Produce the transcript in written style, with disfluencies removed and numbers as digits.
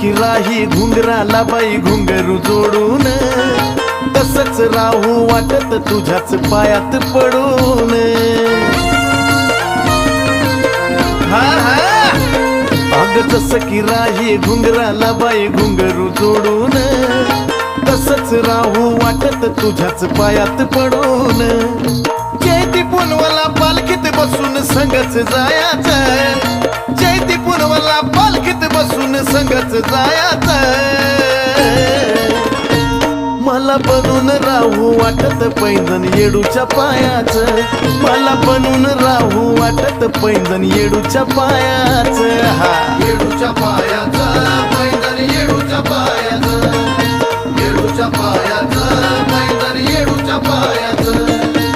की राही घुंगराला बाई घुंगरू जोडून, तसंच राहू वाटत तुझ्याच पायात पडून. हा हा अग जसं की राही घुंगराला बाई घुंगरू जोडून, तसंच राहू वाटत तुझ्याच पायात पडून. जयती पुनवला पालखीत बसून संगच जायाचं, जयती पुनवला पालखीत बसून संगच जायाचं. मला बनून राहू वाटत पैंजण येडूच्या पायाचं, मला बनून राहू वाटत पैंजण येडूच्या पायाचं. हा येडूच्या पायाचं पैंजण येडूच्या पायाचं, येडूच्या पायाचं.